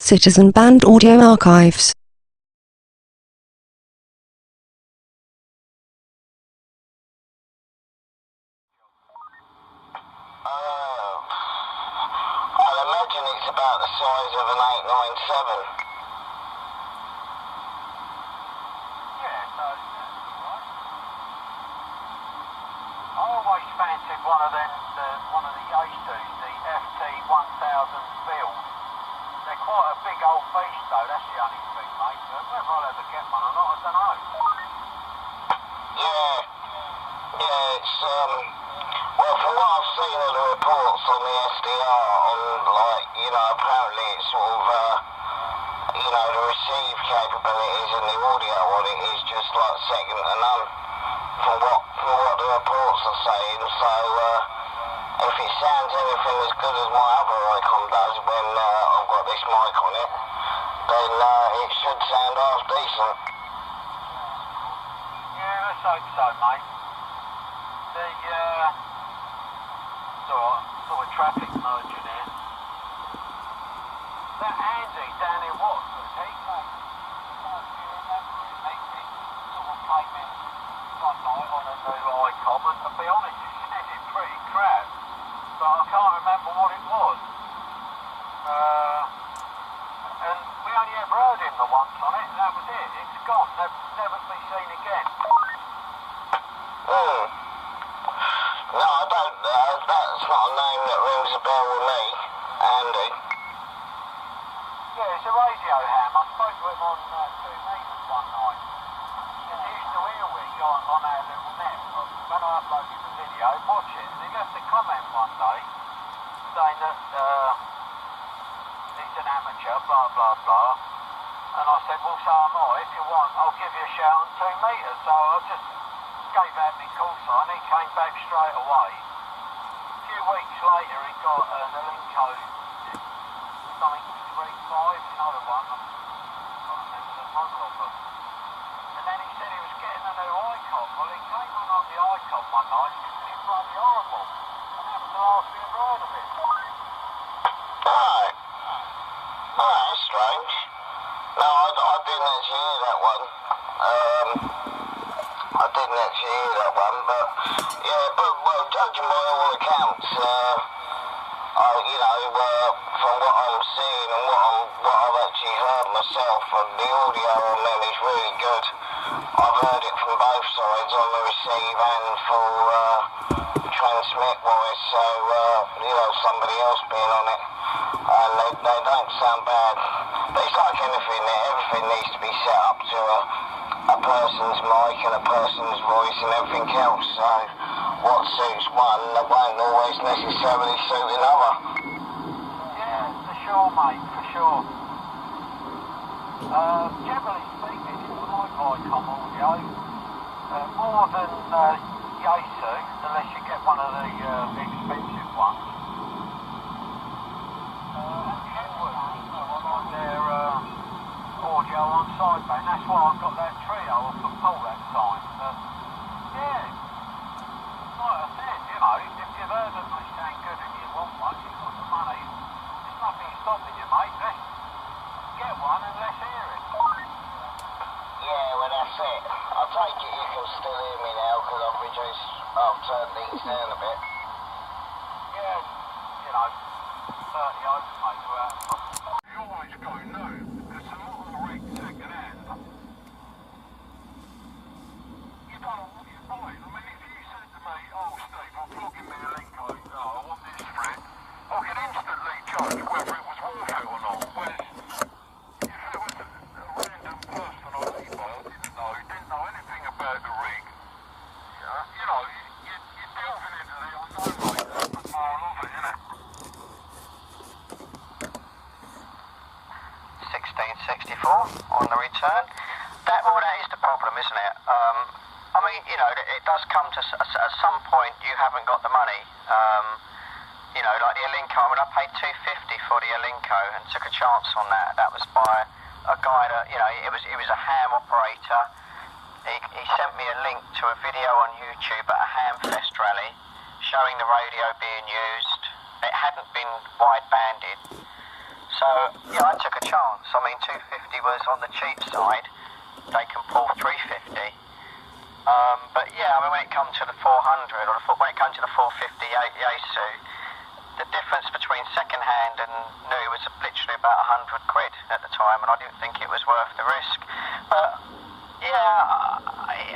Citizen Band Audio Archives. I'd imagine it's about the size of an 897. I always fancied one of the Yaesus, the FT1000 build. They're quite a big old beast though, that's the only thing, mate. But whether I'll ever get one or not, I don't know. Yeah, it's, well, from what I've seen of the reports on the SDR, apparently it's sort of, the receive capabilities and the audio on it is just like second to none from what the reports are saying. So, if it sounds anything as good as my other Icon does when I've got this mic on it, then it should sound half decent. Yeah, let's hope so, mate. Saw a traffic merging here. That Andy down in Watford, he came, if you remember him, he sort of came in one night on a new Icon, and to be honest, it sounded pretty crap, but I can't remember what it was. And we only ever heard him the once on it, and that was it. It's gone, never to be seen again. No, I don't, that's not a name that rings a bell with me, Andy. Yeah, it's a radio ham. I spoke to him on 2 meters one night. And he used to hear we on our little net. When I uploaded the video, watch it. And he left a comment one day saying that he's an amateur, blah, blah, blah. And I said, well, so am I. If you want, I'll give you a shout on 2 meters. So I just gave out my call sign. He came back straight away. A few weeks later, he got an Elinco something 3.5, you know the one. I can't remember the model of them. And then he said he was getting a new Icon. Well, he came on the Icon one night. It's bloody horrible. And that was the last we ever heard of it. Oh, that's strange. No, I didn't actually hear that one. I didn't actually hear that one, but yeah, well, judging by all accounts, from what I'm seeing and what I've actually heard myself, and the audio on them is really good. I've heard it from both sides, on the receive and for transmit wise, so somebody else being on it, and they don't sound bad. But it's like anything, everything needs to be set up to a person's mic and a person's voice and everything else, so what suits one won't always necessarily suit another. Yeah, for sure, mate, for sure. Generally speaking, it's like Icon audio, more than Yaesu, unless you get one of the expensive ones. And Kenwood, I like their audio on sideband. That's why I got that trio off the Paul that time. But yeah, like I said, if you've heard them, they sound good and you want one, you've got the money, there's nothing stopping you, mate. Let's get one and let's hear it. Yeah, well that's it. I take it you can still hear me now because I've turned things down a bit. Yeah, 30 over, mate, we're out. You always go no, there's a lot of the rig second hand. You don't know what you're buying. I mean, if you said to me, oh Steve, I'm plugging me a Elinco, I want this for it, I could instantly judge whether it was worth it or not. Whereas if it was a random person on eBay I didn't know anything about the rig, you're delving into the unknown, mate. That's the moral of it, isn't it? 1664 on the return. That is the problem, isn't it? I mean, it does come to at some point you haven't got the money. Like the Elinco. I mean, I paid $250 for the Elinco and took a chance on that. That was by a guy that it was a ham operator. He sent me a link to a video on YouTube at a Hamfest rally showing the radio being used. It hadn't been wide banded. So, yeah, I took a chance. I mean, 250 was on the cheap side. They can pull 350. But yeah, I mean, when it comes to the 400, or when it comes to the 450 Yaesu, the difference between second-hand and new was literally about 100 quid at the time, and I didn't think it was worth the risk. But yeah,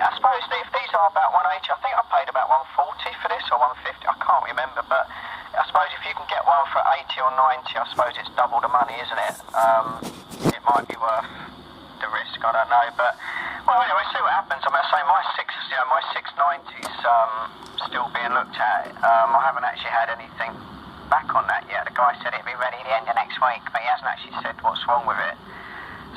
I suppose if these are about 180, I think I paid about 140 for this, or 150, I can't remember, but I suppose if you can get one for 80 or 90, I suppose it's double the money, isn't it? It might be worth the risk, I don't know, but well, anyway, see what happens. I mean, I say my 690's still being looked at. I haven't actually had anything back on that yet. The guy said it'd be ready at the end of next week, but he hasn't actually said what's wrong with it.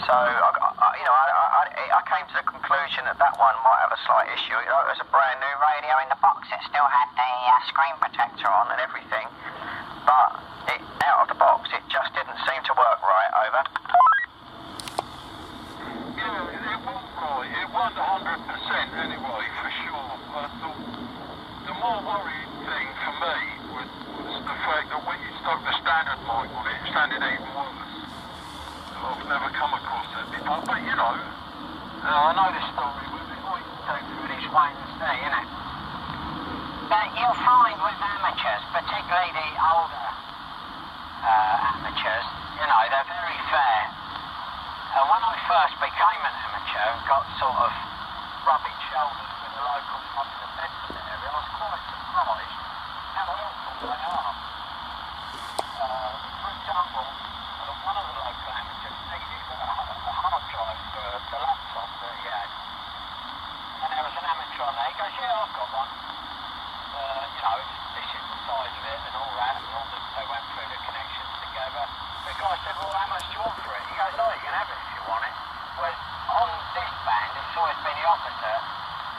So, I came to the conclusion that that one might have a slight issue. It was a brand new radio in the box. It still had the screen protector on and everything, but out of the box, it just didn't seem to work right. Over. Yeah, it wasn't right. It wasn't 100% anyway, for sure. The more worrying thing for me was the fact that when you stuck the standard mic on it, it sounded even worse. I've never come across that before, but you know, I know the story with it. All you can do through this wait and see, innit? But you'll find with amateurs, particularly the older amateurs, you know, they're very fair. When I first became an amateur and got sort of rubbing shoulders with the locals up in the Bedford area, I was quite surprised how helpful they are. For example, one of the local amateurs needed a hard drive for the laptop that he had. And there was an amateur on there. He goes, yeah, I've got one. You know, this is the size of it and all that. And they went through the connections together. The guy said, well, how much do you want for it? He goes, oh, you can have it if you want it. Whereas on this band, it's always been the opposite.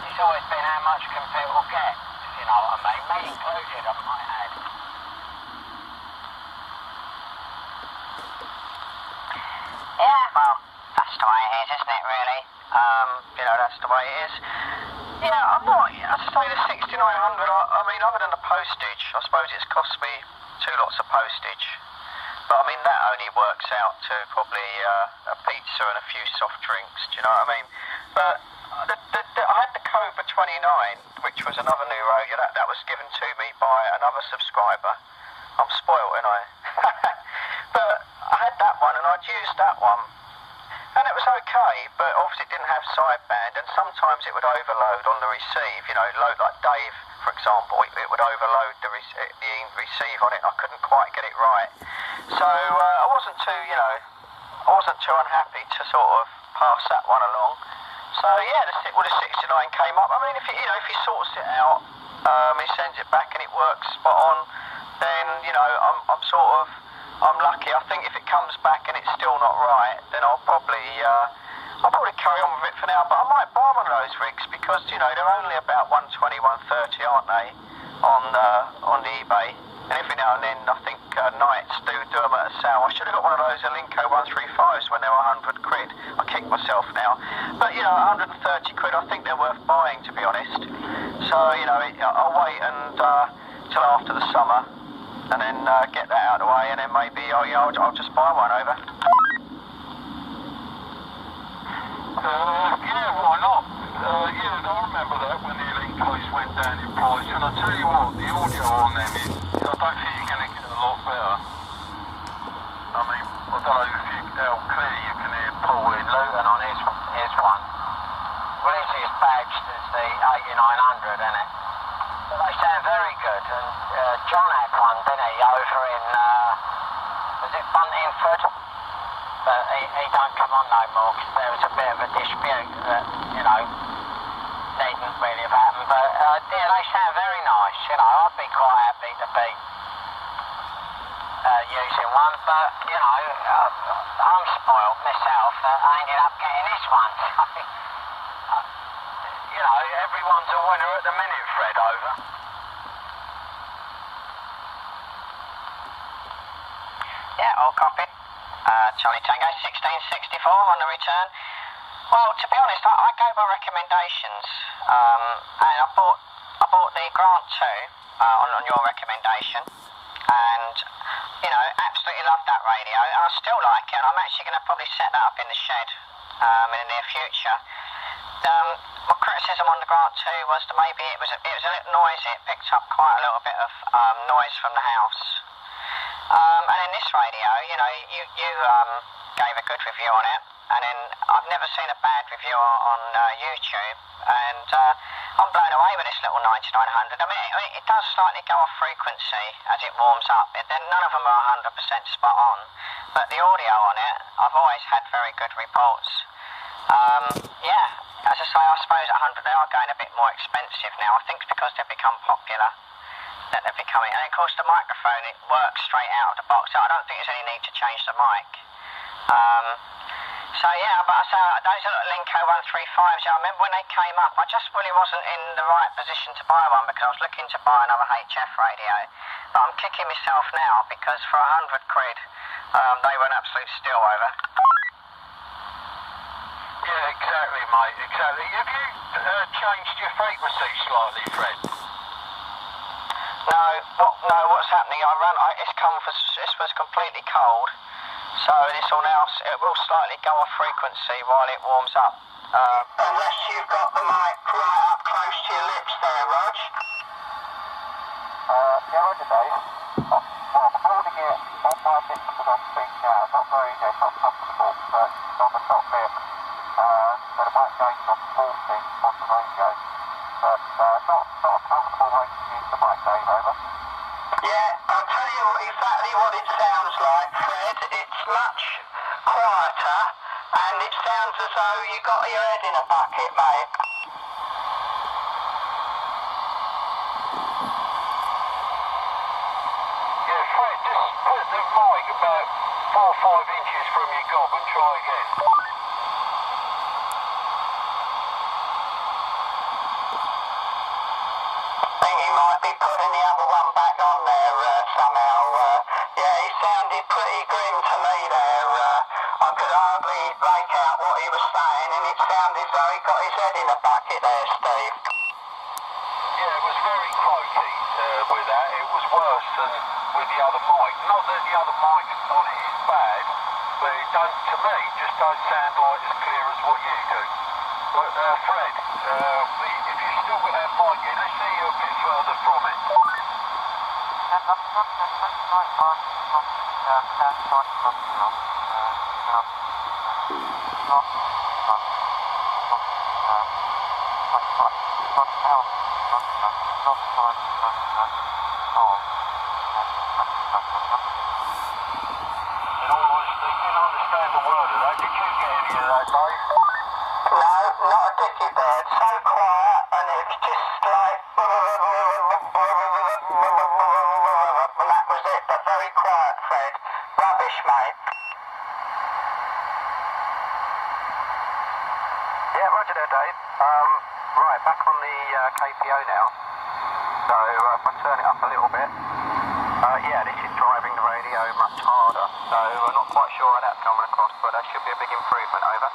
It's always been how much can people get, if you know what I mean. Me included, I might add. Yeah, well, that's the way it is, isn't it, really? You know, that's the way it is. Yeah, I'm not, I'd say the 6900, I mean, other than the postage, I suppose it's cost me 2 lots of postage. But I mean, that only works out to probably a pizza and a few soft drinks, do you know what I mean? But I had the Cobra 29, which was another new radio, that was given to me by another subscriber. I'm spoilt, ain't I? But I had that one and I'd used that one. And it was okay, but obviously it didn't have sideband, and sometimes it would overload on the receive, you know, like Dave, for example, it would overload the receive on it, and I couldn't quite get it right. So I wasn't too unhappy to sort of pass that one along. So yeah, the 69 came up. I mean, if he sorts it out, he sends it back and it works spot on, then, you know, I'm lucky. I think if it comes back and it's still not right, then I'll probably carry on with it for now. But I might buy one of those rigs because, you know, they're only about 120, 130, aren't they, on the eBay? And every now and then, I think Knights do them at a sale. I should have got one of those Alinco 135s when they were 100 quid. I kick myself now. But, you know, 130 quid, I think they're worth buying, to be honest. So, you know, I'll wait till after the summer, and then get that out of the way, and then maybe I'll just buy one. Over. Yeah, why not? Yeah, I remember that when the Alincos went down in price, and I tell you what, the audio on them is, I don't think you're going to get a lot better. I mean, I don't know how clear you can hear Paul in Luton on his one. Well, this is badged as the 8900, isn't it? But they sound very good, and John had one, didn't he, over in, was it Buntingford? But he don't come on no more, because there was a bit of a dispute that, you know, needn't really have happened. But, yeah, they sound very nice, you know, I'd be quite happy to be using one, but, you know, I'm spoiled myself. I ended up getting this one. You know, everyone's a winner at the minute, Fred, over. Yeah, all copied. Charlie Tango 1664 on the return. Well, to be honest, I gave my recommendations, and I bought the Grant 2 on your recommendation, and you know, absolutely love that radio, and I still like it, and I'm actually going to probably set that up in the shed in the near future. My criticism on the Grant 2 was that maybe it was a little noisy. It picked up quite a little bit of noise from the house. And in this radio, you know, you gave a good review on it, and then I've never seen a bad review on YouTube, and I'm blown away with this little 9900. I mean, it does slightly go off frequency as it warms up. None of them are 100% spot on, but the audio on it, I've always had very good reports. Yeah, as I say, I suppose at 100 they are going a bit more expensive now. I think it's because they've become popular that they're becoming. And of course the microphone, it works straight out of the box. So I don't think there's any need to change the mic. So yeah, but I say those little Linko 135s, I remember when they came up, I just really wasn't in the right position to buy one because I was looking to buy another HF radio. But I'm kicking myself now because for 100 quid, they were an absolute steal over. Yeah, exactly, mate, exactly. Have you changed your frequency slightly, Fred? No, what's happening, this was completely cold, so this will now, it will slightly go off frequency while it warms up. Unless you've got the mic right up close to your lips there, Rog. Yeah, Roger, Dave. Well, I'm holding it on my lips as I speak now. Not very, not comfortable, but it's on the top bit. So the mic gain's on 40 on the radio. But not a comfortable way to use the mic, Dave, over. Yeah, I'll tell you exactly what it sounds like, Fred. It's much quieter, and it sounds as though you got your head in a bucket, mate. Yeah, Fred, just put the mic about 4 or 5 inches from your gob and try again. I think he might be putting the other one back on there somehow. Yeah, he sounded pretty grim to me there. I could hardly make out what he was saying, and it sounded as though he got his head in a bucket there, Steve. Yeah, it was very croaky with that. It was worse than with the other mic. Not that the other mic on it is bad, but it don't, to me, just don't sound like as clear as what you do. But Fred, if you still got that mic in, let's see you a bit further from it. In all honesty, didn't understand a word of that. Did you get any of that, Dave? No, not a dicky bird. So quiet, and it was just like... And that was it, but very quiet, Fred. Rubbish, mate. Yeah, roger there, Dave. Right, back on the KPO now. So if I turn it up a little bit, yeah, this is driving the radio much harder. So I'm not quite sure how that's coming across, but that should be a big improvement, over.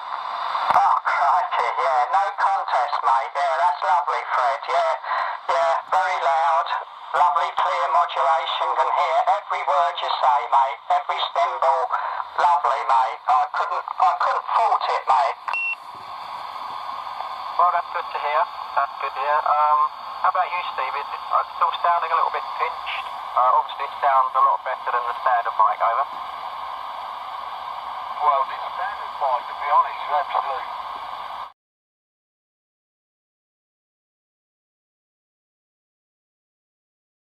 Oh, crikey, yeah, no contest, mate. Yeah, that's lovely, Fred. Yeah, very loud. Lovely, clear modulation. Can hear every word you say, mate. Every symbol. Lovely, mate. I couldn't fault it, mate. Well, that's good to hear. That's good to hear. How about you, Steve? Is it still sounding a little bit pinched? Obviously, it sounds a lot better than the standard mic, over. Well, the standard mic, to be honest, is absolute